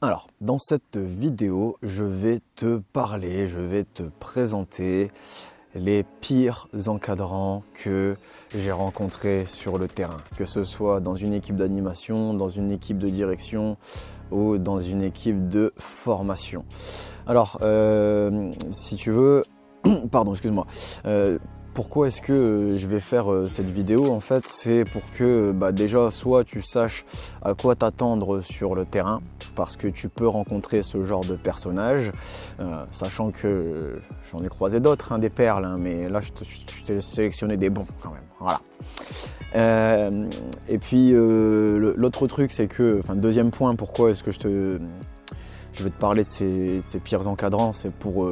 Alors, dans cette vidéo, je vais te présenter les pires encadrants que j'ai rencontrés sur le terrain. Que ce soit dans une équipe d'animation, dans une équipe de direction ou dans une équipe de formation. Alors, si tu veux... Pardon, excuse-moi. Pourquoi est-ce que je vais faire cette vidéo? En fait, c'est pour que déjà, soit tu saches à quoi t'attendre sur le terrain, parce que tu peux rencontrer ce genre de personnage, sachant que j'en ai croisé d'autres, des perles, mais là, je t'ai sélectionné des bons quand même. Voilà. Et puis, l'autre truc, c'est que, deuxième point, pourquoi est-ce que je vais te parler de ces pires encadrants, c'est pour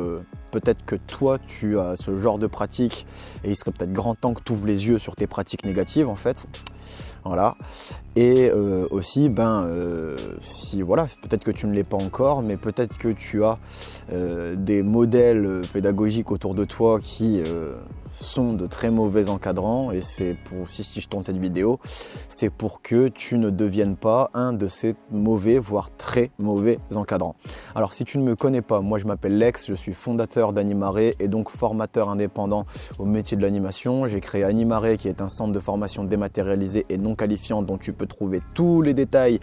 peut-être que toi tu as ce genre de pratique et il serait peut-être grand temps que tu ouvres les yeux sur tes pratiques négatives en fait. Voilà. Et aussi, si voilà, peut-être que tu ne l'es pas encore, mais peut-être que tu as des modèles pédagogiques autour de toi qui sont de très mauvais encadrants, et c'est pour, si je tourne cette vidéo, c'est pour que tu ne deviennes pas un de ces mauvais, voire très mauvais encadrants. Alors si tu ne me connais pas, moi je m'appelle Lex, je suis fondateur d'Animare et donc formateur indépendant au métier de l'animation. J'ai créé Animare qui est un centre de formation dématérialisé et non qualifiant dont tu peux trouver tous les détails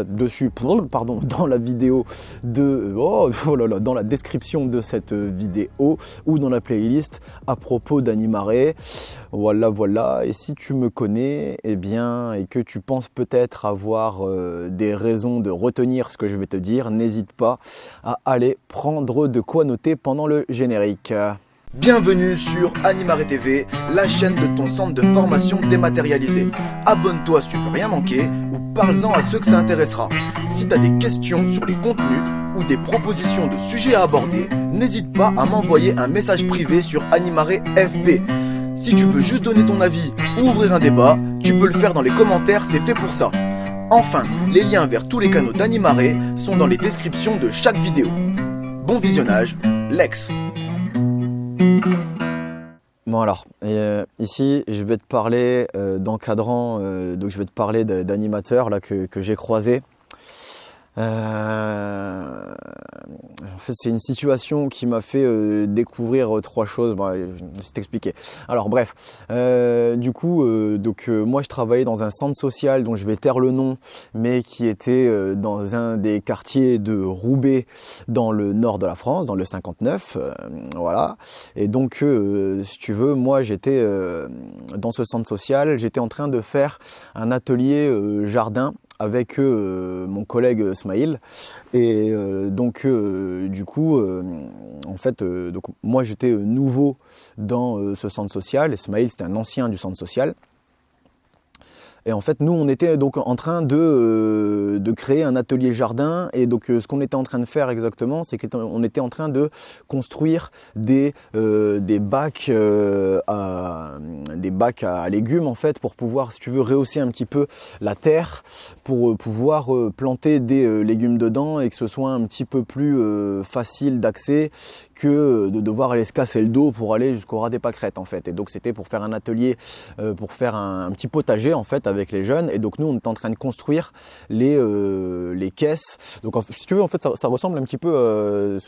dessus dans la vidéo dans la description de cette vidéo ou dans la playlist à propos d'Animare. Voilà. Et si tu me connais, et que tu penses peut-être avoir des raisons de retenir ce que je vais te dire, n'hésite pas à aller prendre de quoi noter pendant le générique. Bienvenue sur Animare TV, la chaîne de ton centre de formation dématérialisé. Abonne-toi si tu peux rien manquer ou parle-en à ceux que ça intéressera. Si tu as des questions sur les contenus ou des propositions de sujets à aborder, n'hésite pas à m'envoyer un message privé sur Animare FB. Si tu veux juste donner ton avis ou ouvrir un débat, tu peux le faire dans les commentaires, c'est fait pour ça. Enfin, les liens vers tous les canaux d'Animare sont dans les descriptions de chaque vidéo. Bon visionnage, Lex. Bon alors, ici je vais te parler d'encadrants, donc je vais te parler d'animateurs là que j'ai croisés. En fait, c'est une situation qui m'a fait découvrir trois choses. Je vais t'expliquer. Alors bref, moi je travaillais dans un centre social dont je vais taire le nom, mais qui était dans un des quartiers de Roubaix, dans le nord de la France, dans le 59. Voilà. Et donc, si tu veux, moi j'étais dans ce centre social, j'étais en train de faire un atelier jardin avec mon collègue Smaïl, et moi j'étais nouveau dans ce centre social et Smaïl c'était un ancien du centre social. Et en fait, nous, on était donc en train de créer un atelier jardin. Et donc, ce qu'on était en train de faire exactement, c'est qu'on était en train de construire des bacs à légumes, en fait, pour pouvoir, si tu veux, rehausser un petit peu la terre, pour pouvoir planter des légumes dedans et que ce soit un petit peu plus facile d'accès que de devoir aller se casser le dos pour aller jusqu'au ras des pâquerettes, en fait. Et donc, c'était pour faire un atelier, pour faire un petit potager, en fait, avec les jeunes. Et donc, nous, on est en train de construire les caisses. Donc, si tu veux, en fait, ça ressemble un petit peu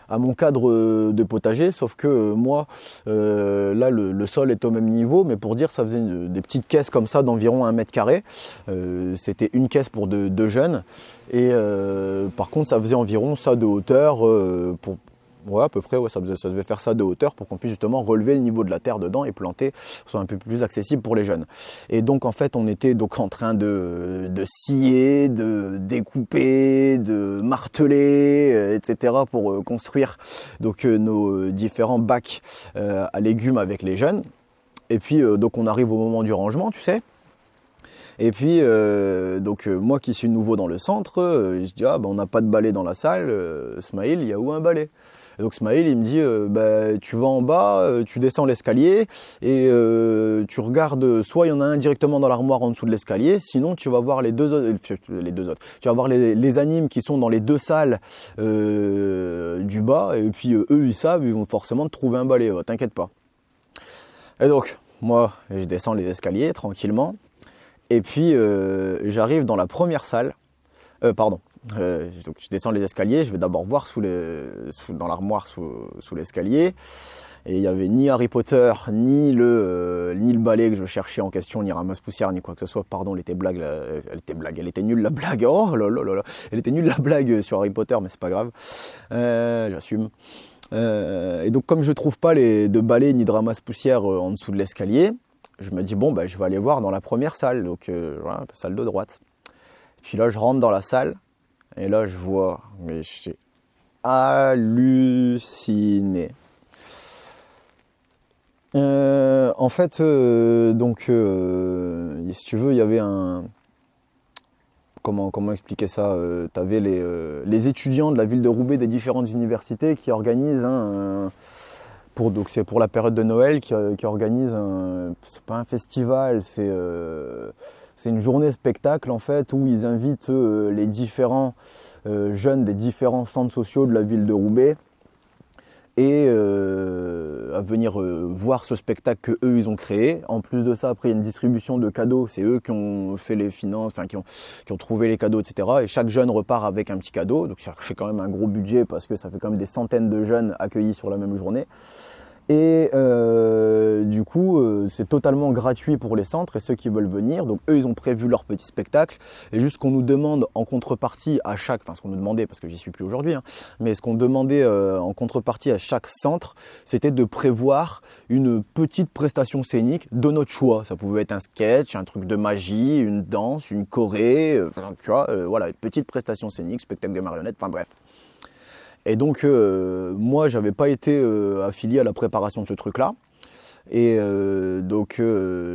à mon cadre de potager, sauf que moi, là, le sol est au même niveau, mais pour dire, ça faisait des petites caisses comme ça d'environ 1 mètre carré. C'était une caisse pour deux jeunes. Et par contre, ça faisait environ ça de hauteur à peu près, ça devait faire ça de hauteur pour qu'on puisse justement relever le niveau de la terre dedans et planter, soit un peu plus accessible pour les jeunes. Et donc en fait, on était donc en train de scier, de découper, de marteler, etc. pour construire donc nos différents bacs à légumes avec les jeunes. Et puis donc on arrive au moment du rangement, tu sais. Et puis, moi qui suis nouveau dans le centre, je dis on n'a pas de balai dans la salle. Smaïl, il y a où un balai? Et donc Smaïl, il me dit tu vas en bas, tu descends l'escalier et tu regardes, soit il y en a un directement dans l'armoire en dessous de l'escalier, sinon tu vas voir les deux autres. Tu vas voir les animes qui sont dans les deux salles du bas, et puis eux ils savent, ils vont forcément te trouver un balai, t'inquiète pas. Et donc moi je descends les escaliers tranquillement. Et puis j'arrive dans la première salle, Donc je descends les escaliers, je vais d'abord voir dans l'armoire sous l'escalier. Et il n'y avait ni Harry Potter, ni le balai que je cherchais en question, ni ramasse-poussière, ni quoi que ce soit. Pardon, elle était nulle la blague. Oh là là là là, elle était nulle la blague sur Harry Potter, mais c'est pas grave. J'assume. Et donc comme je trouve pas de balai ni de ramasse-poussière en dessous de l'escalier, je me dis bon je vais aller voir dans la première salle, donc voilà, la salle de droite. Et puis là je rentre dans la salle et là je vois, mais j'ai halluciné. En fait, si tu veux, il y avait comment expliquer ça, tu avais les étudiants de la ville de Roubaix des différentes universités qui organisent c'est pour la période de Noël, qui organise c'est pas un festival, c'est une journée spectacle en fait, où ils invitent les différents jeunes des différents centres sociaux de la ville de Roubaix et à venir voir ce spectacle que eux ils ont créé. En plus de ça, après il y a une distribution de cadeaux, c'est eux qui ont fait les finances, qui ont trouvé les cadeaux, etc. Et chaque jeune repart avec un petit cadeau, donc ça fait quand même un gros budget parce que ça fait quand même des centaines de jeunes accueillis sur la même journée. Et du coup, c'est totalement gratuit pour les centres et ceux qui veulent venir. Donc eux, ils ont prévu leur petit spectacle. Et juste ce qu'on nous demande en contrepartie à ce qu'on nous demandait, parce que j'y suis plus aujourd'hui, mais ce qu'on demandait en contrepartie à chaque centre, c'était de prévoir une petite prestation scénique de notre choix. Ça pouvait être un sketch, un truc de magie, une danse, une choré, tu vois, voilà, une petite prestation scénique, spectacle de marionnettes, enfin bref. Et donc, moi, j'avais pas été affilié à la préparation de ce truc-là. Et donc,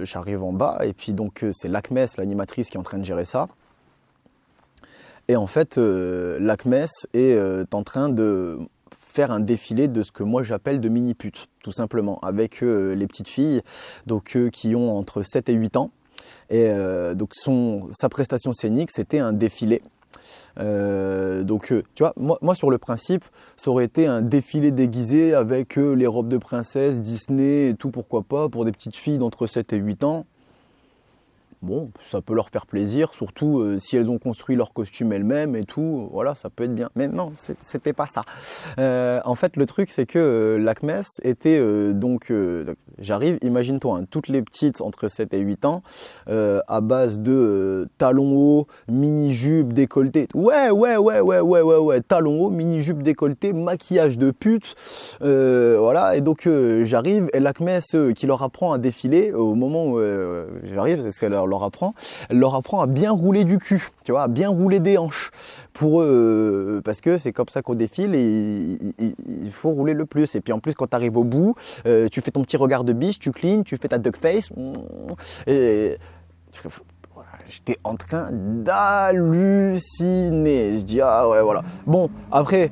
j'arrive en bas, et puis donc, c'est l'ACMES, l'animatrice, qui est en train de gérer ça. Et en fait, l'ACMES est en train de faire un défilé de ce que moi j'appelle de mini-putes, tout simplement, avec les petites filles donc, qui ont entre 7 et 8 ans. Et donc, sa prestation scénique, c'était un défilé. Donc tu vois, moi sur le principe, ça aurait été un défilé déguisé avec les robes de princesse, Disney et tout, pourquoi pas, pour des petites filles d'entre 7 et 8 ans. Bon, ça peut leur faire plaisir, surtout si elles ont construit leur costume elles-mêmes et tout, voilà, ça peut être bien. Mais non, c'était pas ça. En fait, le truc, c'est que l'ACMES était j'arrive, imagine-toi, toutes les petites entre 7 et 8 ans, à base de talons hauts, mini-jupe, décolleté. Ouais, talons hauts, mini-jupe, décolleté, maquillage de pute, voilà. Et donc, j'arrive, et l'ACMES qui leur apprend à défiler, au moment où j'arrive, c'est ce qu'elle leur apprend à bien rouler du cul, tu vois, à bien rouler des hanches pour parce que c'est comme ça qu'on défile et il faut rouler le plus. Et puis en plus, quand tu arrives au bout, tu fais ton petit regard de biche, tu clignes, tu fais ta duck face et j'étais en train d'halluciner. Je dis ah ouais, voilà. Bon, après,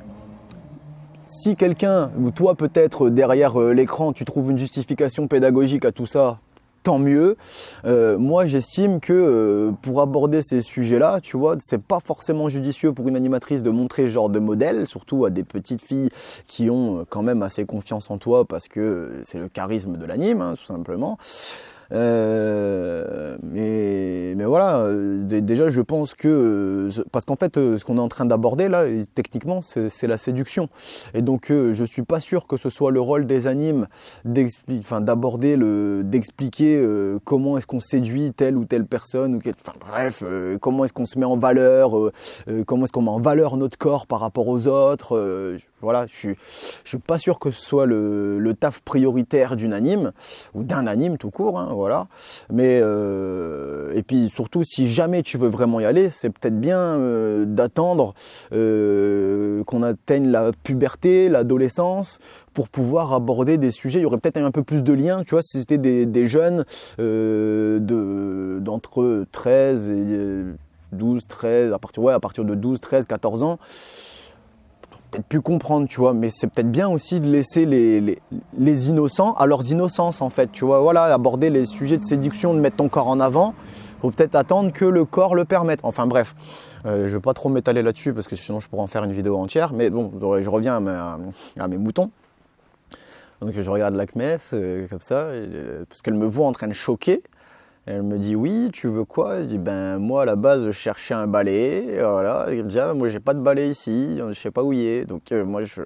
si quelqu'un ou toi peut-être derrière l'écran, tu trouves une justification pédagogique à tout ça, tant mieux. Moi, j'estime que pour aborder ces sujets-là, tu vois, c'est pas forcément judicieux pour une animatrice de montrer ce genre de modèle, surtout à des petites filles qui ont quand même assez confiance en toi parce que c'est le charisme de l'anime, tout simplement. Mais voilà, déjà je pense que, parce qu'en fait ce qu'on est en train d'aborder là, techniquement c'est la séduction. Et donc je suis pas sûr que ce soit le rôle des animes d'expliquer comment est-ce qu'on séduit telle ou telle personne, comment est-ce qu'on se met en valeur, comment est-ce qu'on met en valeur notre corps par rapport aux autres. Voilà, je suis pas sûr que ce soit le taf prioritaire d'une anime, ou d'un anime tout court, voilà. Mais et puis surtout, si jamais tu veux vraiment y aller, c'est peut-être bien d'attendre qu'on atteigne la puberté, l'adolescence, pour pouvoir aborder des sujets. Il y aurait peut-être un peu plus de liens, tu vois, si c'était des jeunes d'entre 13 et 12, 13, à partir de 12, 13, 14 ans. Peut-être plus comprendre, tu vois, mais c'est peut-être bien aussi de laisser les innocents à leurs innocences, en fait, tu vois, voilà, aborder les sujets de séduction, de mettre ton corps en avant, faut peut-être attendre que le corps le permette, enfin bref, je ne vais pas trop m'étaler là-dessus, parce que sinon je pourrais en faire une vidéo entière, mais bon, je reviens à mes moutons. Donc je regarde l'ACMES, comme ça, parce qu'elle me voit en train de choquer, Et elle me dit oui, tu veux quoi? Je dis ben moi à la base je cherchais un balai, et voilà. Et elle me dit ah, moi j'ai pas de balai ici, je sais pas où il est. Donc moi je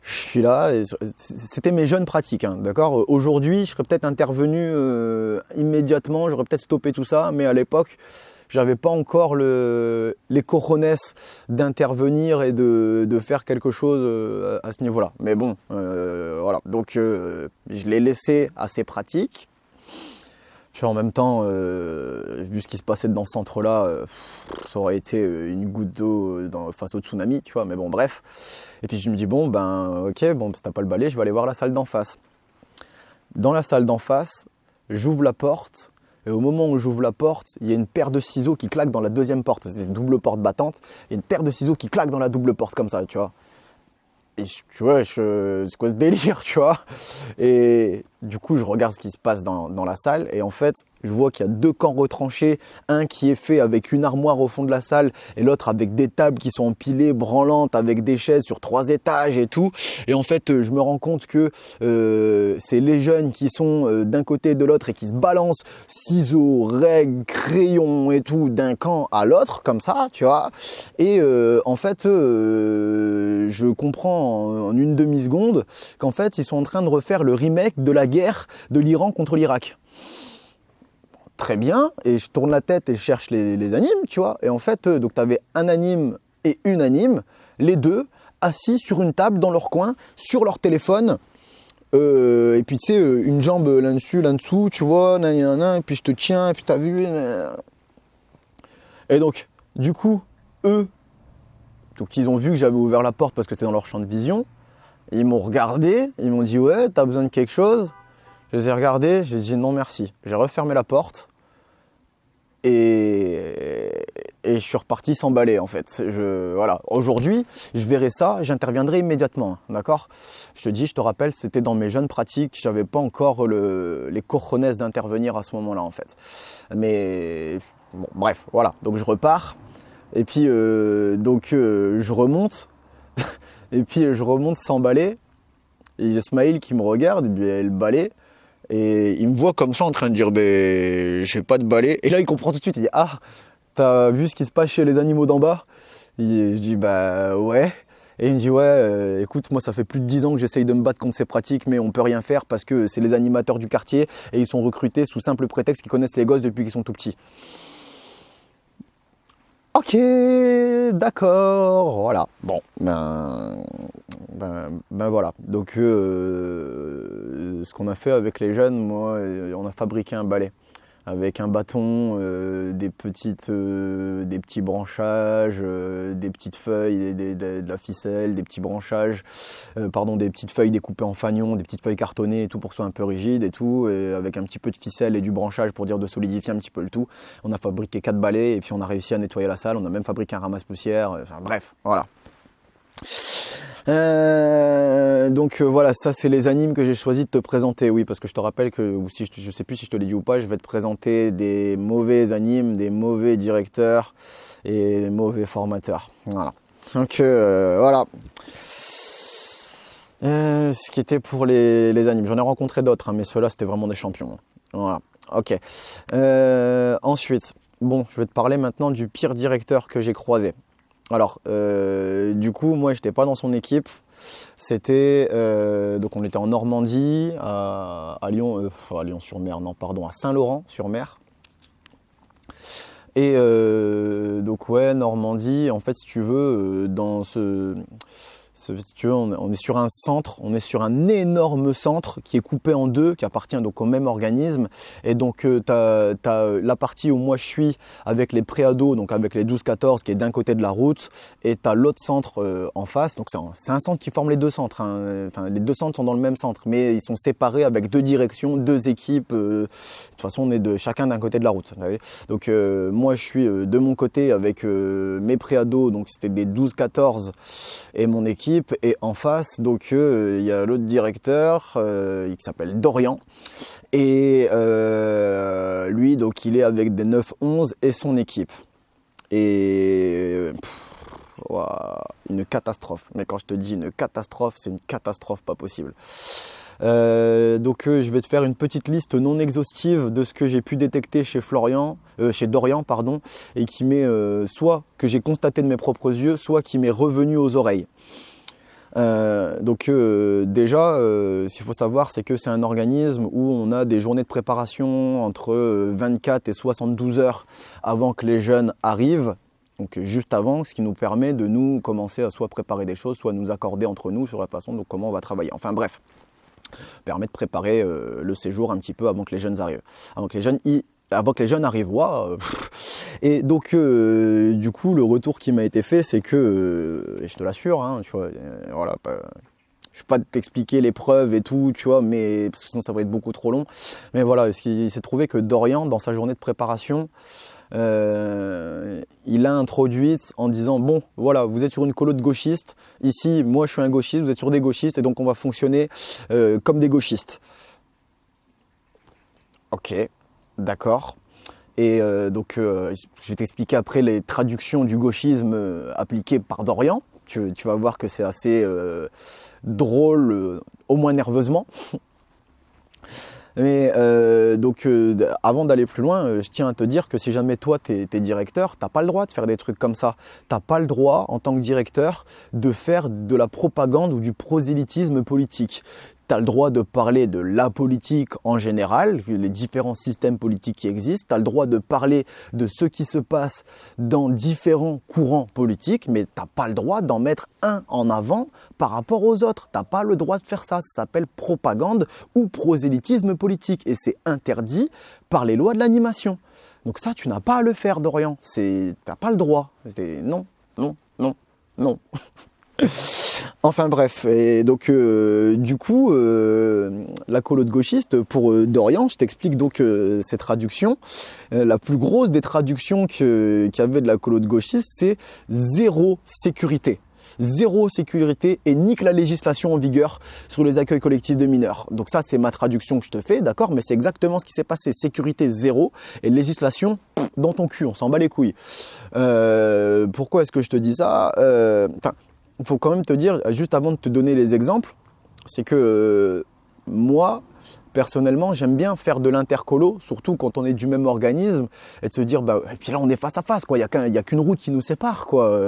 suis là. Et c'était mes jeunes pratiques, hein, d'accord? Aujourd'hui je serais peut-être intervenu immédiatement, j'aurais peut-être stoppé tout ça, mais à l'époque j'avais pas encore les cojones d'intervenir et de faire quelque chose à ce niveau-là. Mais bon, voilà. Donc je l'ai laissé à ses pratiques. Puis en même temps, vu ce qui se passait dans ce centre-là, ça aurait été une goutte d'eau face au tsunami, tu vois. Mais bon, bref. Et puis je me dis, bon, ben, ok, bon, si t'as pas le balai, je vais aller voir la salle d'en face. Dans la salle d'en face, j'ouvre la porte. Et au moment où j'ouvre la porte, il y a une paire de ciseaux qui claque dans la deuxième porte. C'est une double porte battante. Il y a une paire de ciseaux qui claque dans la double porte comme ça, tu vois. Et tu vois, c'est quoi ce délire, tu vois? Et du coup, je regarde ce qui se passe dans la salle. Et en fait, je vois qu'il y a deux camps retranchés. Un qui est fait avec une armoire au fond de la salle et l'autre avec des tables qui sont empilées, branlantes, avec des chaises sur 3 étages et tout. Et en fait, je me rends compte que c'est les jeunes qui sont d'un côté et de l'autre et qui se balancent ciseaux, règles, crayons et tout d'un camp à l'autre, comme ça, tu vois. Et en fait, je comprends en une demi-seconde qu'en fait, ils sont en train de refaire le remake de la guerre de l'Iran contre l'Irak. Très bien, et je tourne la tête et je cherche les animes, tu vois. Et en fait, donc tu avais un anime et une anime, les deux assis sur une table dans leur coin, sur leur téléphone. Et puis tu sais, une jambe là-dessus, là-dessous, tu vois, et puis je te tiens, et puis t'as vu. Et donc, du coup, eux, donc ils ont vu que j'avais ouvert la porte parce que c'était dans leur champ de vision. Ils m'ont regardé, ils m'ont dit ouais, t'as besoin de quelque chose? Je les ai regardés, j'ai dit non merci. J'ai refermé la porte et je suis reparti sans balai en fait. Voilà. Aujourd'hui, je verrai ça, j'interviendrai immédiatement, d'accord? Je te rappelle, c'était dans mes jeunes pratiques, j'avais pas encore les cojones d'intervenir à ce moment-là en fait. Mais bon, bref, voilà. Donc je repars et puis je remonte et puis je remonte sans balai et j'ai Smaïl qui me regarde et puis le balai. Et il me voit comme ça en train de dire ben, j'ai pas de balai. Et là il comprend tout de suite, il dit ah, t'as vu ce qui se passe chez les animaux d'en bas? Je dis bah ouais. Et il me dit ouais, écoute, moi ça fait plus de 10 ans que j'essaye de me battre contre ces pratiques, mais on peut rien faire parce que c'est les animateurs du quartier et ils sont recrutés sous simple prétexte qu'ils connaissent les gosses depuis qu'ils sont tout petits. Ok, d'accord, voilà. Bon, ben voilà. Donc, ce qu'on a fait avec les jeunes, moi, on a fabriqué un balai avec un bâton, des petits branchages, des petites feuilles, de la ficelle, des petits branchages, des petites feuilles découpées en fanion, des petites feuilles cartonnées et tout pour que ce soit un peu rigide et tout, et avec un petit peu de ficelle et du branchage pour dire de solidifier un petit peu le tout. On a fabriqué 4 balais et puis on a réussi à nettoyer la salle. On a même fabriqué un ramasse-poussière. Enfin bref, voilà. Voilà, ça c'est les animes que j'ai choisi de te présenter, oui, parce que je te rappelle que, ou si je sais plus si je te l'ai dit ou pas, je vais te présenter des mauvais animes, des mauvais directeurs et des mauvais formateurs. Voilà. Donc voilà. Ce qui était pour les animes. J'en ai rencontré d'autres, hein, mais ceux-là c'était vraiment des champions. Voilà. Ok. Ensuite, bon, je vais te parler maintenant du pire directeur que j'ai croisé. Alors, du coup, moi, j'étais pas dans son équipe. C'était donc on était en Normandie, à Lyon, à Lyon-sur-Mer, non, pardon, à Saint-Laurent-sur-Mer. Et donc ouais, Normandie. En fait, si tu veux, si tu veux, on est sur un centre, on est sur un énorme centre qui est coupé en deux, qui appartient donc au même organisme. Et donc tu as la partie où moi je suis avec les préados, donc avec les 12-14 qui est d'un côté de la route, et tu as l'autre centre en face. Donc c'est un centre qui forme les deux centres, hein. Enfin, les deux centres sont dans le même centre, mais ils sont séparés avec deux directions, deux équipes. De toute façon, on est chacun d'un côté de la route. Vous savez. Donc moi je suis de mon côté avec mes préados, donc c'était des 12-14 et mon équipe. Et en face, donc il y a l'autre directeur qui s'appelle Dorian. Et lui, donc il est avec des 9-11 et son équipe. Et une catastrophe. Mais quand je te dis une catastrophe, c'est une catastrophe pas possible. Donc je vais te faire une petite liste non exhaustive de ce que j'ai pu détecter chez Dorian, et qui m'est soit que j'ai constaté de mes propres yeux, soit qui m'est revenu aux oreilles. Déjà, ce qu'il faut savoir, c'est que c'est un organisme où on a des journées de préparation entre 24 et 72 heures avant que les jeunes arrivent. Donc juste avant, ce qui nous permet de nous commencer à soit préparer des choses, soit nous accorder entre nous sur la façon dont comment on va travailler. Enfin bref, permet de préparer le séjour un petit peu avant que les jeunes arrivent. Avant que les jeunes arrivent, waouh. Et donc, du coup, le retour qui m'a été fait, c'est que, et je te l'assure, hein, tu vois, voilà, je ne vais pas t'expliquer les preuves et tout, tu vois, mais parce que sinon ça va être beaucoup trop long. Mais voilà, il s'est trouvé que Dorian, dans sa journée de préparation, il a introduit en disant bon voilà, vous êtes sur une colo de gauchistes, ici moi je suis un gauchiste, vous êtes sur des gauchistes et donc on va fonctionner comme des gauchistes. Ok, d'accord. Et je vais t'expliquer après les traductions du gauchisme appliquées par Dorian. Tu vas voir que c'est assez drôle, au moins nerveusement. Mais avant d'aller plus loin, je tiens à te dire que si jamais toi t'es directeur, t'as pas le droit de faire des trucs comme ça. T'as pas le droit en tant que directeur de faire de la propagande ou du prosélytisme politique. Tu as le droit de parler de la politique en général, les différents systèmes politiques qui existent. Tu as le droit de parler de ce qui se passe dans différents courants politiques, mais tu n'as pas le droit d'en mettre un en avant par rapport aux autres. Tu n'as pas le droit de faire ça. Ça s'appelle propagande ou prosélytisme politique et c'est interdit par les lois de l'animation. Donc ça, tu n'as pas à le faire, Dorian. Tu n'as pas le droit. Non, non, non, non. Enfin bref, et donc du coup, la colo de gauchiste, pour Dorian, je t'explique donc ces traductions. La plus grosse des traductions qu'il y avait de la colo de gauchiste, c'est zéro sécurité. Zéro sécurité et nique la législation en vigueur sur les accueils collectifs de mineurs. Donc ça, c'est ma traduction que je te fais, d'accord, mais c'est exactement ce qui s'est passé. Sécurité zéro et législation dans ton cul, on s'en bat les couilles. Pourquoi est-ce que je te dis ça? Il faut quand même te dire, juste avant de te donner les exemples, c'est que moi, personnellement, j'aime bien faire de l'intercolo, surtout quand on est du même organisme, et de se dire, et puis là on est face à face, quoi. Il y a qu'une route qui nous sépare, quoi.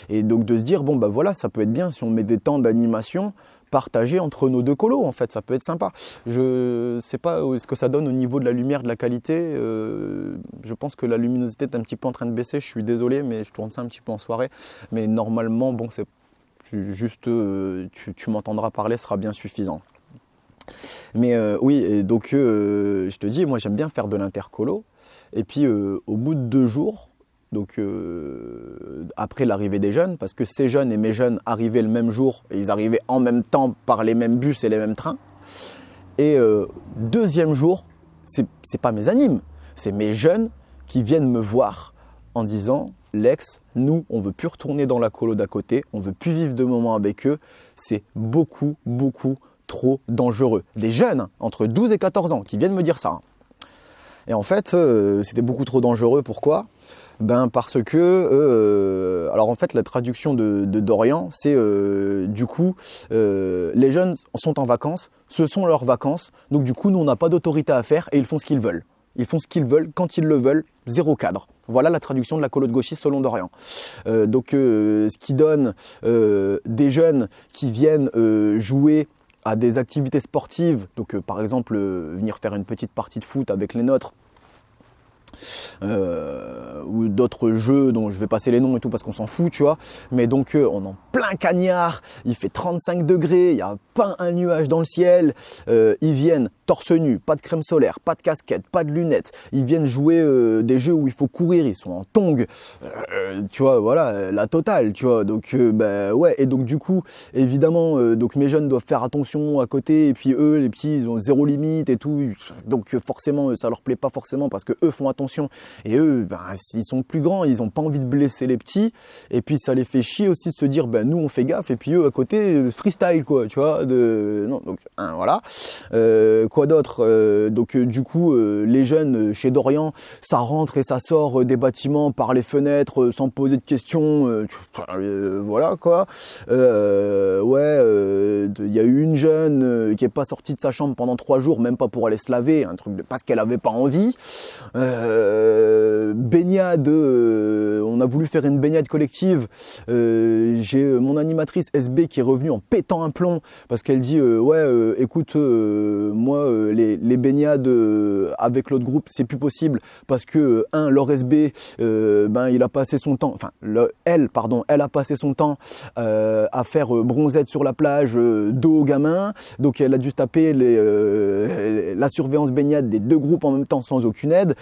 Et donc de se dire, voilà, ça peut être bien si on met des temps d'animation partagés entre nos deux colos, en fait, ça peut être sympa. Je sais pas ce que ça donne au niveau de la lumière, de la qualité. Je pense que la luminosité est un petit peu en train de baisser, je suis désolé, mais je tourne ça un petit peu en soirée. Mais normalement, bon, c'est juste, tu m'entendras parler, ce sera bien suffisant. Mais oui, et donc je te dis, moi j'aime bien faire de l'intercolo. Et puis au bout de 2 jours, donc après l'arrivée des jeunes, parce que ces jeunes et mes jeunes arrivaient le même jour, et ils arrivaient en même temps par les mêmes bus et les mêmes trains. Et deuxième jour, c'est pas mes animes, c'est mes jeunes qui viennent me voir en disant « Lex, nous, on veut plus retourner dans la colo d'à côté, on veut plus vivre de moments avec eux, c'est beaucoup, beaucoup trop dangereux. » Des jeunes, entre 12 et 14 ans, qui viennent me dire ça. Et en fait, c'était beaucoup trop dangereux. Pourquoi ? Parce que, alors en fait, la traduction de Dorian, c'est du coup, les jeunes sont en vacances, ce sont leurs vacances, donc du coup, nous, on n'a pas d'autorité à faire et ils font ce qu'ils veulent. Ils font ce qu'ils veulent, quand ils le veulent, zéro cadre. Voilà la traduction de la colo de gauchiste selon Dorian. Ce qui donne des jeunes qui viennent jouer à des activités sportives, donc par exemple venir faire une petite partie de foot avec les nôtres, ou d'autres jeux dont je vais passer les noms et tout parce qu'on s'en fout, tu vois. Mais donc on est en plein cagnard, il fait 35 degrés, il n'y a pas un nuage dans le ciel. Ils viennent torse nu, pas de crème solaire, pas de casquette, pas de lunettes. Ils viennent jouer des jeux où il faut courir, ils sont en tongs, tu vois, voilà, la totale, tu vois. Donc ouais, et donc du coup, évidemment, donc mes jeunes doivent faire attention à côté, et puis eux, les petits, ils ont zéro limite et tout. Donc forcément, ça leur plaît pas forcément parce que eux font attention attention. Et eux, ben, ils sont plus grands, ils ont pas envie de blesser les petits. Et puis ça les fait chier aussi de se dire, ben nous on fait gaffe. Et puis eux à côté, freestyle quoi, tu vois. Non, donc voilà. Quoi d'autre? Donc du coup, les jeunes chez Dorian, ça rentre et ça sort des bâtiments par les fenêtres sans poser de questions. Voilà quoi. Il y a eu une jeune qui est pas sortie de sa chambre pendant 3 jours, même pas pour aller se laver, un truc parce qu'elle avait pas envie. Baignade, on a voulu faire une baignade collective. J'ai mon animatrice SB qui est revenue en pétant un plomb parce qu'elle dit écoute, moi les baignades avec l'autre groupe c'est plus possible parce que leur SB il a passé son temps, elle a passé son temps à faire bronzette sur la plage dos aux gamins, donc elle a dû se taper la surveillance baignade des 2 groupes en même temps sans aucune aide.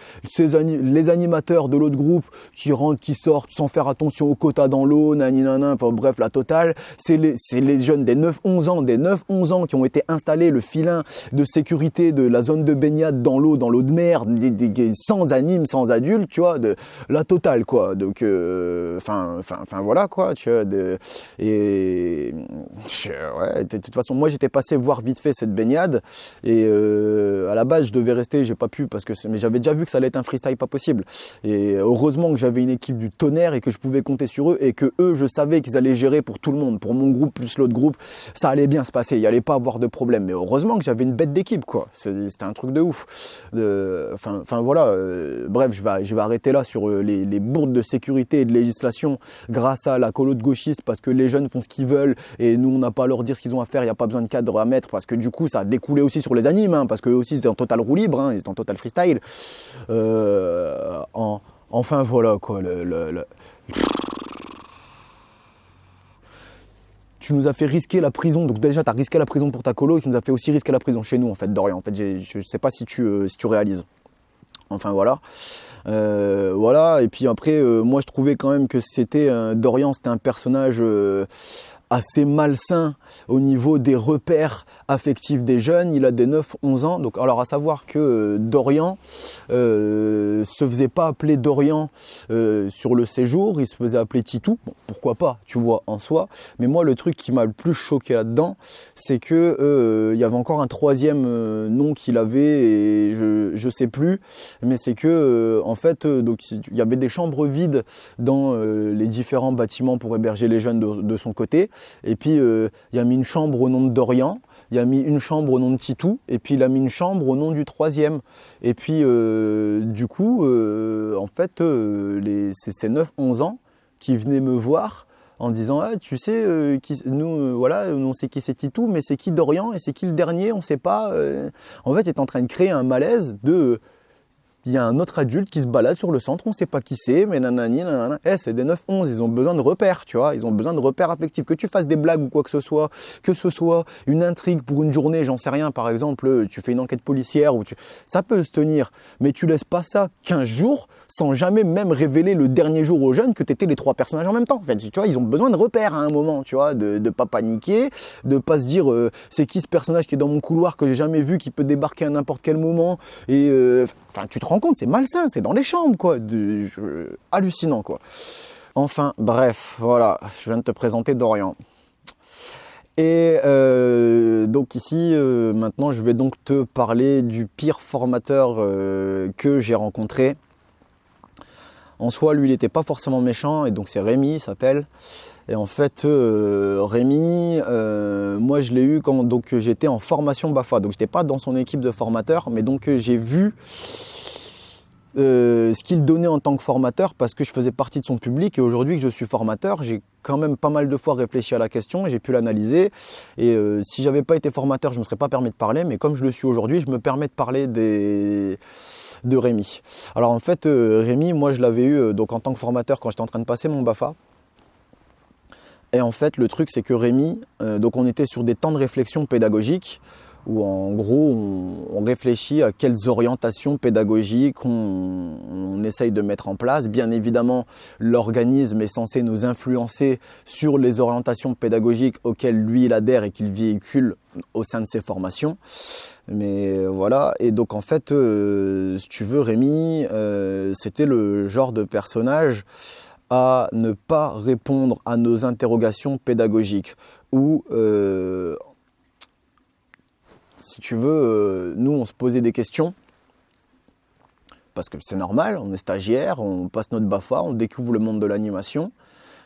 Les animateurs de l'autre groupe qui rentrent, qui sortent sans faire attention aux quotas dans l'eau, bref la totale. C'est les jeunes des 9-11 ans qui ont été installés, le filin de sécurité de la zone de baignade dans l'eau de mer, sans anime, sans adulte, tu vois, de la totale quoi. Donc voilà quoi, tu vois. De toute façon, moi j'étais passé voir vite fait cette baignade et à la base je devais rester, j'ai pas pu mais j'avais déjà vu que ça allait être un freestyle pas possible. Et heureusement que j'avais une équipe du tonnerre et que je pouvais compter sur eux et que eux, je savais qu'ils allaient gérer pour tout le monde, pour mon groupe plus l'autre groupe, ça allait bien se passer, il n'y allait pas avoir de problème. Mais heureusement que j'avais une bête d'équipe quoi, c'était un truc de ouf. Voilà, bref, je vais arrêter là sur les bourdes de sécurité et de législation grâce à la colo de gauchistes parce que les jeunes font ce qu'ils veulent et nous on n'a pas à leur dire ce qu'ils ont à faire, il n'y a pas besoin de cadre à mettre parce que du coup ça a découlé aussi sur les animes parce qu'eux aussi ils étaient en total roue libre, ils étaient en total freestyle. Enfin voilà quoi, tu nous as fait risquer la prison, donc déjà tu as risqué la prison pour ta colo et tu nous as fait aussi risquer la prison chez nous en fait, Dorian. En fait, je sais pas si tu réalises. Enfin voilà. Voilà, et puis après, moi je trouvais quand même que Dorian, c'était un personnage assez malsain au niveau des repères affectifs des jeunes. Il a des 9-11 ans. Donc, alors à savoir que Dorian se faisait pas appeler Dorian sur le séjour, il se faisait appeler Titou. Bon, pourquoi pas, tu vois, en soi. Mais moi, le truc qui m'a le plus choqué là-dedans, c'est que il y avait encore un 3e nom qu'il avait et je sais plus. Mais c'est que en fait, donc il y avait des chambres vides dans les différents bâtiments pour héberger les jeunes de son côté. Et puis il a mis une chambre au nom de Dorian, il a mis une chambre au nom de Titou, et puis il a mis une chambre au nom du 3e. Et puis du coup, en fait, c'est 9-11 ans qui venaient me voir en disant tu sais, nous on sait qui c'est Titou, mais c'est qui Dorian et c'est qui le dernier, on sait pas. En fait, il est en train de créer un malaise il y a un autre adulte qui se balade sur le centre, on ne sait pas qui c'est, mais nanani, nanana. C'est des 9-11, ils ont besoin de repères, tu vois, ils ont besoin de repères affectifs. Que tu fasses des blagues ou quoi que ce soit une intrigue pour une journée, j'en sais rien, par exemple, tu fais une enquête policière, ça peut se tenir, mais tu laisses pas ça 15 jours sans jamais même révéler le dernier jour aux jeunes que tu étais les 3 personnages en même temps. En fait, tu vois, ils ont besoin de repères à un moment, tu vois, de pas paniquer, de pas se dire c'est qui ce personnage qui est dans mon couloir que j'ai jamais vu, qui peut débarquer à n'importe quel moment, et tu te rends compte, c'est malsain, c'est dans les chambres, quoi. Hallucinant, quoi. Enfin, bref, voilà, je viens de te présenter Dorian. Et donc ici, maintenant, je vais donc te parler du pire formateur que j'ai rencontré. En soi, lui, il n'était pas forcément méchant, et donc c'est Rémi, il s'appelle. Et en fait, Rémi, moi je l'ai eu quand j'étais en formation BAFA. Donc je n'étais pas dans son équipe de formateurs, mais donc j'ai vu ce qu'il donnait en tant que formateur parce que je faisais partie de son public. Et aujourd'hui que je suis formateur, j'ai quand même pas mal de fois réfléchi à la question, j'ai pu l'analyser. Et si j'avais pas été formateur, je ne me serais pas permis de parler. Mais comme je le suis aujourd'hui, je me permets de parler de Rémi. Alors en fait, Rémi, moi je l'avais eu donc en tant que formateur quand j'étais en train de passer mon BAFA. Et en fait, le truc, c'est que Rémi, donc on était sur des temps de réflexion pédagogique où en gros on réfléchit à quelles orientations pédagogiques on essaye de mettre en place. Bien évidemment, l'organisme est censé nous influencer sur les orientations pédagogiques auxquelles lui il adhère et qu'il véhicule au sein de ses formations. Mais voilà, et donc en fait, si tu veux, Rémi, c'était le genre de personnage à ne pas répondre à nos interrogations pédagogiques, ou si tu veux, nous on se posait des questions, parce que c'est normal, on est stagiaire, on passe notre BAFA, on découvre le monde de l'animation.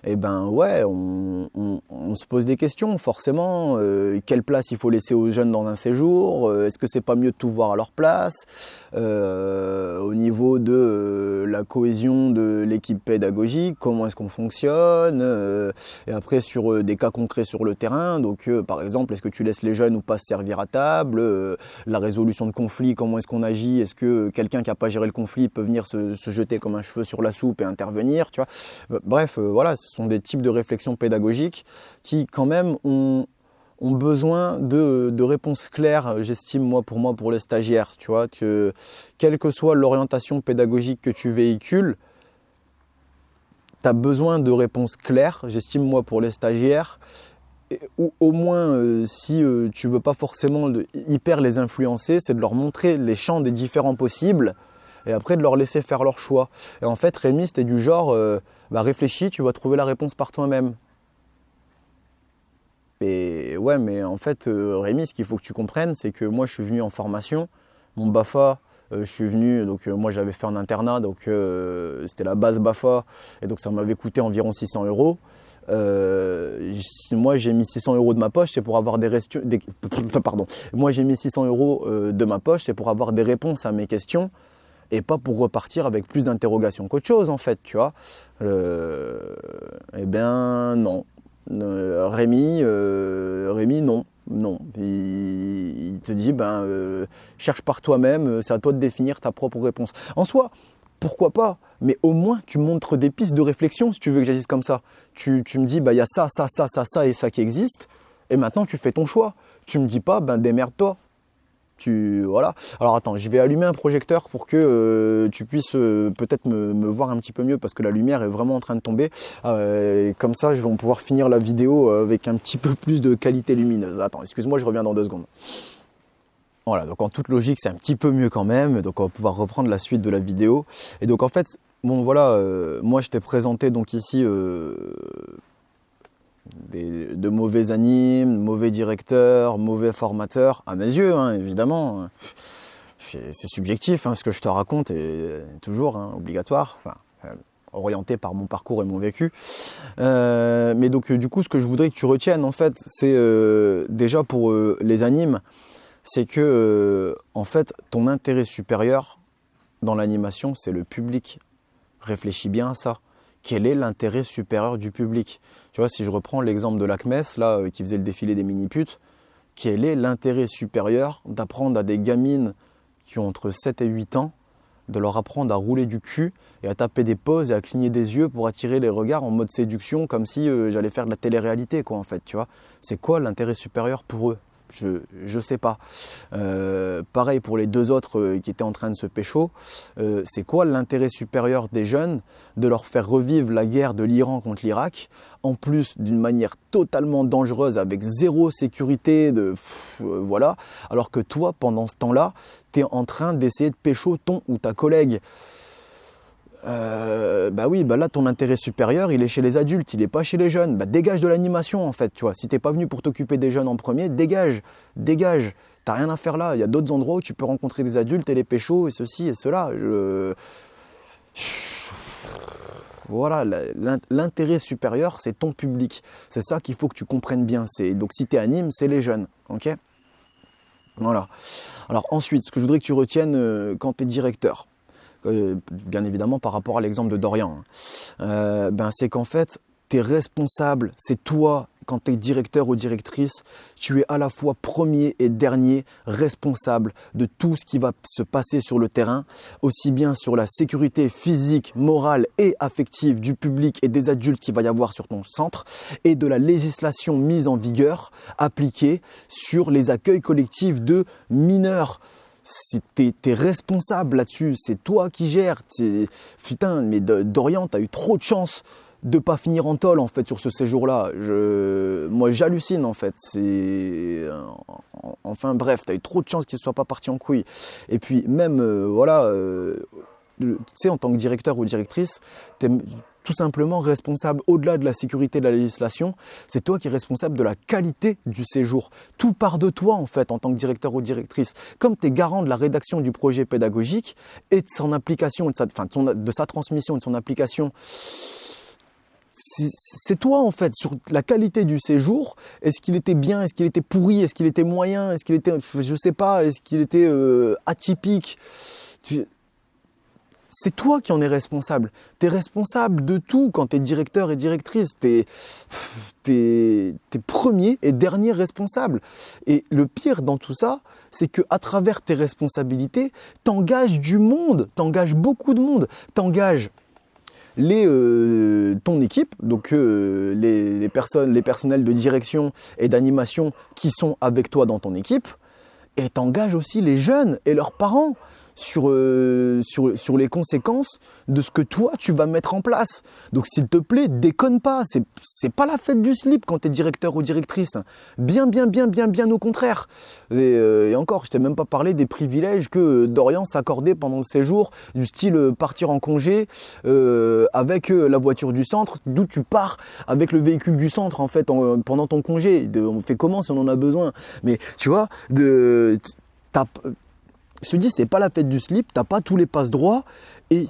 Et ben ouais, on se pose des questions forcément. Quelle place il faut laisser aux jeunes dans un séjour? Est-ce que c'est pas mieux de tout voir à leur place? Au niveau de la cohésion de l'équipe pédagogique, comment est-ce qu'on fonctionne? Et après sur des cas concrets sur le terrain, donc par exemple, est-ce que tu laisses les jeunes ou pas se servir à table? La résolution de conflits, comment est-ce qu'on agit? Est-ce que quelqu'un qui n'a pas géré le conflit peut venir se jeter comme un cheveu sur la soupe et intervenir, tu vois? Bref, voilà, ce sont des types de réflexions pédagogiques qui quand même ont besoin de réponses claires, j'estime moi pour les stagiaires, tu vois, que quelle que soit l'orientation pédagogique que tu véhicules, tu as besoin de réponses claires, j'estime moi pour les stagiaires, ou au moins si tu veux pas forcément hyper les influencer, c'est de leur montrer les champs des différents possibles et après de leur laisser faire leur choix. Et en fait, Rémi, c'était du genre, réfléchis, tu vas trouver la réponse par toi-même. Et ouais, mais en fait, Rémi, ce qu'il faut que tu comprennes, c'est que moi, je suis venu en formation. Mon BAFA, je suis venu, donc moi, j'avais fait un internat, donc c'était la base BAFA, et donc ça m'avait coûté environ 600 €. Moi, j'ai mis 600 € de ma poche, c'est pour avoir Moi, j'ai mis 600 € de ma poche, c'est pour avoir des réponses à mes questions, et pas pour repartir avec plus d'interrogations qu'autre chose, en fait, tu vois. Eh bien, non. Rémi, non. Il te dit, cherche par toi-même, c'est à toi de définir ta propre réponse. En soi, pourquoi pas? Mais au moins, tu montres des pistes de réflexion si tu veux que j'agisse comme ça. Tu me dis, il y a ça et ça qui existe, et maintenant tu fais ton choix. Tu me dis pas, démerde-toi. Voilà. Alors attends, je vais allumer un projecteur pour que tu puisses peut-être me voir un petit peu mieux parce que la lumière est vraiment en train de tomber. Comme ça, je vais pouvoir finir la vidéo avec un petit peu plus de qualité lumineuse. Attends, excuse-moi, je reviens dans 2 secondes. Voilà, donc en toute logique, c'est un petit peu mieux quand même. Donc on va pouvoir reprendre la suite de la vidéo. Et donc en fait, bon voilà, moi je t'ai présenté donc ici de mauvais animes, mauvais directeurs, mauvais formateurs, à mes yeux, hein, évidemment. C'est subjectif, hein, ce que je te raconte est toujours obligatoire, orienté par mon parcours et mon vécu. Mais donc du coup, ce que je voudrais que tu retiennes, en fait, c'est déjà pour les animes, c'est que en fait, ton intérêt supérieur dans l'animation, c'est le public. Réfléchis bien à ça. Quel est l'intérêt supérieur du public? Tu vois, si je reprends l'exemple de l'ACMES, là, qui faisait le défilé des mini-putes, quel est l'intérêt supérieur d'apprendre à des gamines qui ont entre 7 et 8 ans, de leur apprendre à rouler du cul et à taper des poses et à cligner des yeux pour attirer les regards en mode séduction, comme si j'allais faire de la télé-réalité, quoi, en fait, tu vois? C'est quoi l'intérêt supérieur pour eux? Je sais pas. Pareil pour les 2 autres qui étaient en train de se pécho. C'est quoi l'intérêt supérieur des jeunes de leur faire revivre la guerre de l'Iran contre l'Irak, en plus d'une manière totalement dangereuse avec zéro sécurité, voilà, alors que toi, pendant ce temps-là, tu es en train d'essayer de pécho ton ou ta collègue. Là ton intérêt supérieur il est chez les adultes, il n'est pas chez les jeunes. Dégage de l'animation en fait, tu vois. Si t'es pas venu pour t'occuper des jeunes en premier, dégage. T'as rien à faire là. Il y a d'autres endroits où tu peux rencontrer des adultes et les péchos et ceci et cela. Voilà, l'intérêt supérieur c'est ton public. C'est ça qu'il faut que tu comprennes bien. Donc si t'es anime, c'est les jeunes, ok? Voilà. Alors ensuite, ce que je voudrais que tu retiennes quand t'es directeur, bien évidemment par rapport à l'exemple de Dorian, c'est qu'en fait, tu es responsable, c'est toi quand tu es directeur ou directrice, tu es à la fois premier et dernier responsable de tout ce qui va se passer sur le terrain, aussi bien sur la sécurité physique, morale et affective du public et des adultes qu'il va y avoir sur ton centre, et de la législation mise en vigueur, appliquée sur les accueils collectifs de mineurs. Tu es responsable là-dessus, c'est toi qui gères. Putain, mais Dorian, tu as eu trop de chance de pas finir en tôle en fait sur ce séjour-là. Moi j'hallucine en fait. Enfin bref, tu as eu trop de chance qu'il ne soit pas parti en couille. Et puis même tu sais, en tant que directeur ou directrice, tu es tout simplement responsable, au-delà de la sécurité de la législation, c'est toi qui es responsable de la qualité du séjour. Tout part de toi en fait en tant que directeur ou directrice. Comme tu es garant de la rédaction du projet pédagogique et de son application, de sa transmission et de son application, c'est toi en fait, sur la qualité du séjour. Est-ce qu'il était bien, est-ce qu'il était pourri, est-ce qu'il était moyen, est-ce qu'il était, je sais pas, est-ce qu'il était atypique. C'est toi qui en es responsable. Tu es responsable de tout quand tu es directeur et directrice. Tu es premier et dernier responsable. Et le pire dans tout ça, c'est qu'à travers tes responsabilités, tu engages du monde, tu engages beaucoup de monde. Tu engages ton équipe, donc les personnels de direction et d'animation qui sont avec toi dans ton équipe, et tu engages aussi les jeunes et leurs parents sur les conséquences de ce que toi tu vas mettre en place. Donc s'il te plaît, déconne pas, c'est pas la fête du slip quand tu es directeur ou directrice. Bien au contraire. Et encore, je t'ai même pas parlé des privilèges que Dorian s'accordait pendant le séjour, du style partir en congé avec la voiture du centre, d'où tu pars avec le véhicule du centre en fait pendant ton congé. On fait comment si on en a besoin? Mais tu vois, je te dis, c'est pas la fête du slip, t'as pas tous les passe-droits et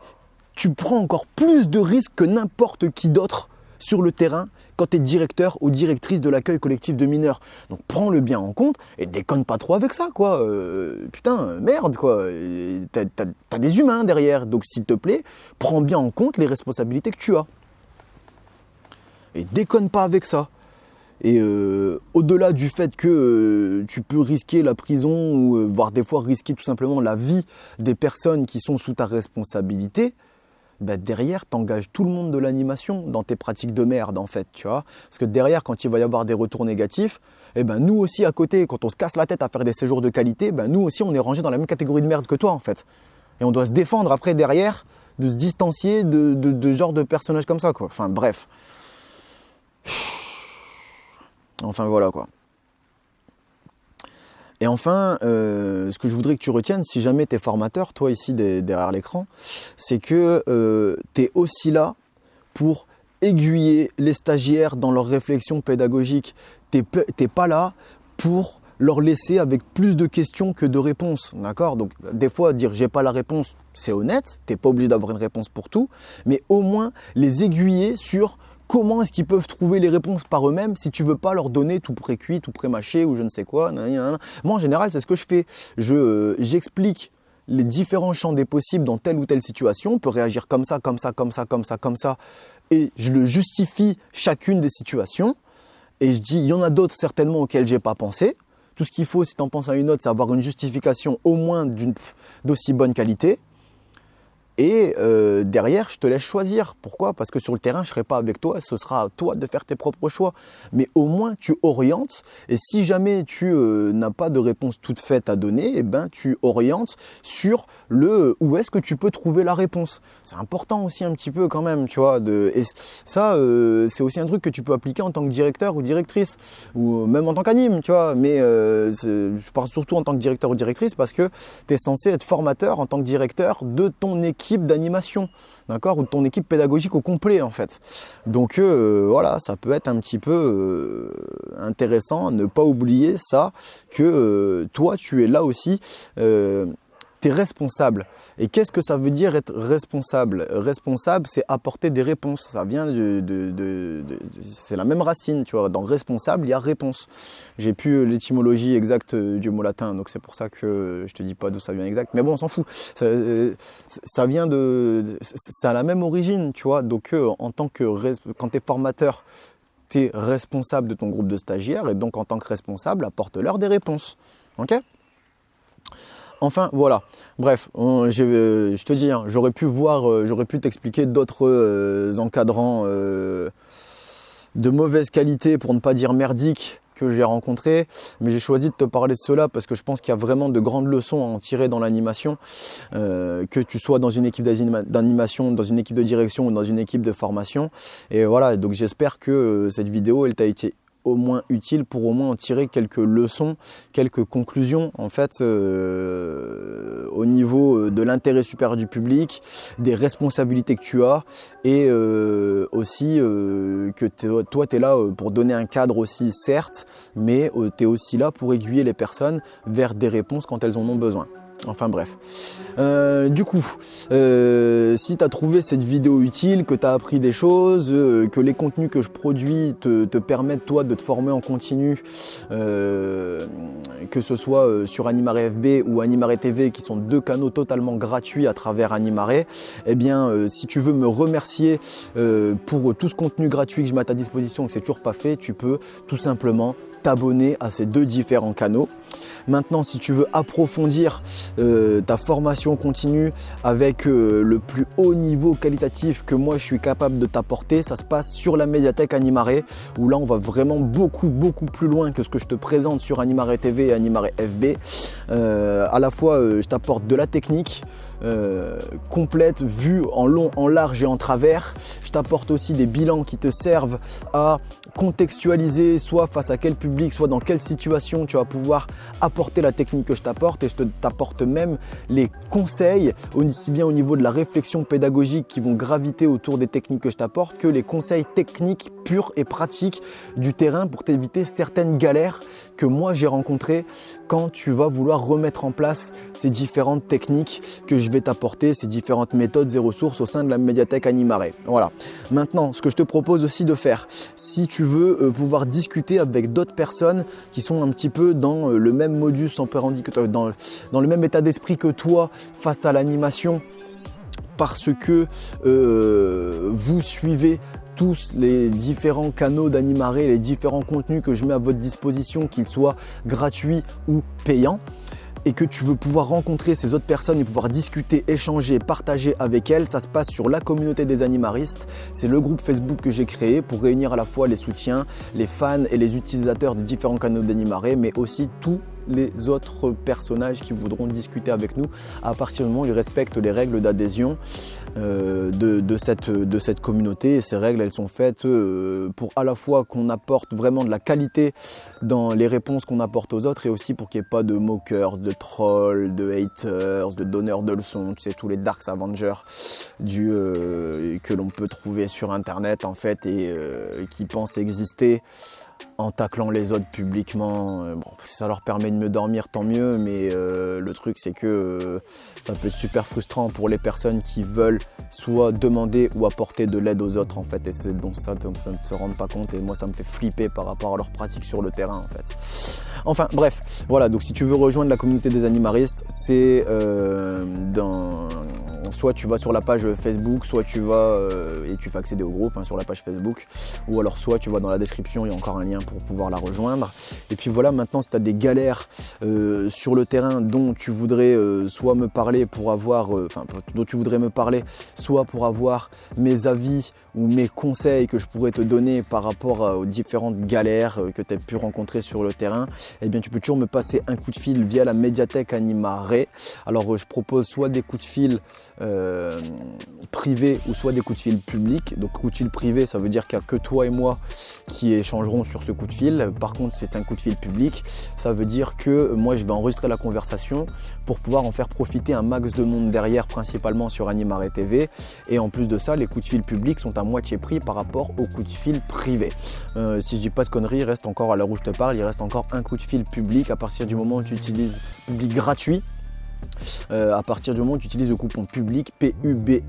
tu prends encore plus de risques que n'importe qui d'autre sur le terrain quand tu es directeur ou directrice de l'accueil collectif de mineurs. Donc prends-le bien en compte et déconne pas trop avec ça, quoi. Putain, merde, quoi. T'as des humains derrière, donc s'il te plaît, prends bien en compte les responsabilités que tu as. Et déconne pas avec ça. Et au-delà du fait que tu peux risquer la prison ou voire des fois risquer tout simplement la vie des personnes qui sont sous ta responsabilité, derrière, tu engages tout le monde de l'animation dans tes pratiques de merde en fait, tu vois. Parce que derrière, quand il va y avoir des retours négatifs, nous aussi à côté, quand on se casse la tête à faire des séjours de qualité, nous aussi on est rangé dans la même catégorie de merde que toi en fait. Et on doit se défendre après derrière, de se distancier de genre de personnages comme ça, quoi. Enfin bref. Enfin voilà quoi. Et enfin, ce que je voudrais que tu retiennes, si jamais tu es formateur, toi ici derrière l'écran, c'est que tu es aussi là pour aiguiller les stagiaires dans leur réflexion pédagogique. Tu n'es pas là pour leur laisser avec plus de questions que de réponses. D'accord? Donc des fois, dire j'ai pas la réponse, c'est honnête, tu n'es pas obligé d'avoir une réponse pour tout, mais au moins les aiguiller sur comment est-ce qu'ils peuvent trouver les réponses par eux-mêmes si tu ne veux pas leur donner tout pré-cuit, tout pré-mâché ou je ne sais quoi. Moi, en général, c'est ce que je fais. J'explique les différents champs des possibles dans telle ou telle situation. On peut réagir comme ça, comme ça, comme ça, comme ça, comme ça. Et je le justifie chacune des situations. Et je dis, il y en a d'autres certainement auxquelles je n'ai pas pensé. Tout ce qu'il faut, si tu en penses à une autre, c'est avoir une justification au moins d'aussi bonne qualité. Et derrière, je te laisse choisir. Pourquoi? Parce que sur le terrain, je ne serai pas avec toi. Ce sera à toi de faire tes propres choix. Mais au moins, tu orientes. Et si jamais tu n'as pas de réponse toute faite à donner, tu orientes sur où est-ce que tu peux trouver la réponse. C'est important aussi un petit peu quand même, tu vois. Et ça, c'est aussi un truc que tu peux appliquer en tant que directeur ou directrice. Ou même en tant qu'anime, tu vois. Mais je parle surtout en tant que directeur ou directrice parce que tu es censé être formateur en tant que directeur de ton équipe d'animation, d'accord, ou de ton équipe pédagogique au complet en fait. Donc voilà, ça peut être un petit peu intéressant, ne pas oublier ça, que toi tu es là aussi, tu es responsable. Et qu'est-ce que ça veut dire être responsable? Responsable, c'est apporter des réponses. Ça vient c'est la même racine, tu vois. Dans responsable, il y a réponse. J'ai plus l'étymologie exacte du mot latin, donc c'est pour ça que je te dis pas d'où ça vient exact. Mais bon, on s'en fout. Ça vient ça a la même origine, tu vois. Donc en tant que quand tu es formateur, tu es responsable de ton groupe de stagiaires et donc en tant que responsable, apporte-leur des réponses. Ok ? Enfin, voilà. Bref, je te dis, hein, j'aurais pu t'expliquer d'autres encadrants de mauvaise qualité, pour ne pas dire merdiques, que j'ai rencontrés, mais j'ai choisi de te parler de cela parce que je pense qu'il y a vraiment de grandes leçons à en tirer dans l'animation, que tu sois dans une équipe d'animation, dans une équipe de direction ou dans une équipe de formation. Et voilà, donc j'espère que cette vidéo, elle t'a été au moins utile pour au moins en tirer quelques leçons, quelques conclusions en fait au niveau de l'intérêt supérieur du public, des responsabilités que tu as et aussi que toi tu es là pour donner un cadre aussi certes, mais tu es aussi là pour aiguiller les personnes vers des réponses quand elles en ont besoin. Enfin bref, du coup, si tu as trouvé cette vidéo utile, que tu as appris des choses, que les contenus que je produis te permettent toi de te former en continu, que ce soit sur Animare FB ou Animare TV qui sont deux canaux totalement gratuits à travers Animare, eh bien si tu veux me remercier pour tout ce contenu gratuit que je mets à ta disposition et que c'est toujours pas fait, tu peux tout simplement t'abonner à ces deux différents canaux. Maintenant, si tu veux approfondir ta formation continue avec le plus haut niveau qualitatif que moi je suis capable de t'apporter, ça se passe sur la médiathèque Animare, où là on va vraiment beaucoup plus loin que ce que je te présente sur Animare TV et Animare FB. À la fois je t'apporte de la technique complète, vue en long, en large et en travers. Je t'apporte aussi des bilans qui te servent à contextualiser soit face à quel public, soit dans quelle situation tu vas pouvoir apporter la technique que je t'apporte, et je t'apporte même les conseils aussi bien au niveau de la réflexion pédagogique qui vont graviter autour des techniques que je t'apporte que les conseils techniques purs et pratiques du terrain pour t'éviter certaines galères que moi j'ai rencontrées quand tu vas vouloir remettre en place ces différentes techniques que je vais t'apporter, ces différentes méthodes et ressources au sein de la médiathèque Animare. Voilà. Maintenant, ce que je te propose aussi de faire, si tu veux pouvoir discuter avec d'autres personnes qui sont un petit peu dans le même modus operandi que toi, dans le même état d'esprit que toi face à l'animation, parce que vous suivez tous les différents canaux d'Animare, les différents contenus que je mets à votre disposition, qu'ils soient gratuits ou payants, et que tu veux pouvoir rencontrer ces autres personnes et pouvoir discuter, échanger, partager avec elles, ça se passe sur la communauté des animaristes. C'est le groupe Facebook que j'ai créé pour réunir à la fois les soutiens, les fans et les utilisateurs des différents canaux d'Animare, mais aussi tous les autres personnages qui voudront discuter avec nous à partir du moment où ils respectent les règles d'adhésion de cette communauté. Et ces règles, elles sont faites pour à la fois qu'on apporte vraiment de la qualité dans les réponses qu'on apporte aux autres, et aussi pour qu'il n'y ait pas de moqueurs, de trolls, de haters, de donneurs de leçons, tu sais, tous les Dark Avengers que l'on peut trouver sur internet en fait, et qui pensent exister en taclant les autres publiquement. Bon, si ça leur permet de mieux dormir, tant mieux, mais le truc c'est que ça peut être super frustrant pour les personnes qui veulent soit demander ou apporter de l'aide aux autres en fait, et c'est donc ça ne se rendent pas compte, et moi ça me fait flipper par rapport à leur pratique sur le terrain en fait. Enfin bref, voilà, donc si tu veux rejoindre la communauté des animaristes, c'est soit tu vas sur la page Facebook, soit tu vas et tu fais accéder au groupe sur la page Facebook, ou alors soit tu vas dans la description, il y a encore un lien pour pouvoir la rejoindre. Et puis voilà, maintenant si tu as des galères sur le terrain dont tu voudrais soit me parler pour avoir, dont tu voudrais me parler, soit pour avoir mes avis ou mes conseils que je pourrais te donner par rapport aux différentes galères que tu as pu rencontrer sur le terrain, eh bien tu peux toujours me passer un coup de fil via la médiathèque Animare. Alors je propose soit des coups de fil privés ou soit des coups de fil publics. Donc coup de fil privé, ça veut dire qu'il n'y a que toi et moi qui échangeront sur ce coup de fil. Par contre, si c'est un coup de fil public, ça veut dire que moi je vais enregistrer la conversation pour pouvoir en faire profiter un max de monde derrière, principalement sur Animare TV. Et en plus de ça, les coups de fil publics sont à moitié prix par rapport aux coups de fil privés. Si je dis pas de conneries, il reste encore, à l'heure où je te parle, il reste encore un coup de fil public à partir du moment où tu utilises public gratuit. à partir du moment où tu utilises le coupon public PUBLIC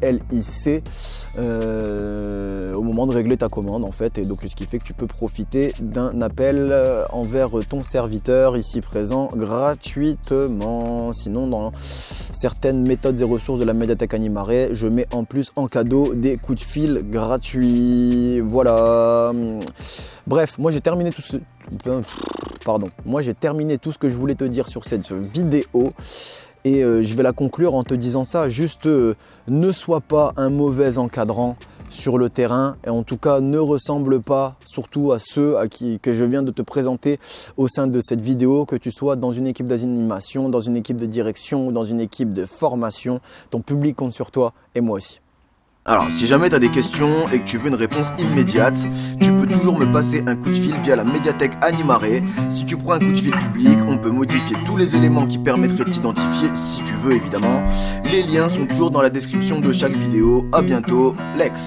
au moment de régler ta commande en fait, et donc ce qui fait que tu peux profiter d'un appel envers ton serviteur ici présent gratuitement. Sinon, dans certaines méthodes et ressources de la médiathèque Animaret, je mets en plus en cadeau des coups de fil gratuits. Voilà. Bref, moi j'ai terminé tout ce... Moi j'ai terminé tout ce que je voulais te dire sur cette vidéo. Et je vais la conclure en te disant ça, juste ne sois pas un mauvais encadrant sur le terrain, et en tout cas ne ressemble pas surtout à ceux que je viens de te présenter au sein de cette vidéo, que tu sois dans une équipe d'animation, dans une équipe de direction ou dans une équipe de formation. Ton public compte sur toi et moi aussi. Alors, si jamais tu as des questions et que tu veux une réponse immédiate, tu peux toujours me passer un coup de fil via la médiathèque Animaret. Si tu prends un coup de fil public, on peut modifier tous les éléments qui permettraient de t'identifier, si tu veux évidemment. Les liens sont toujours dans la description de chaque vidéo. À bientôt, Lex.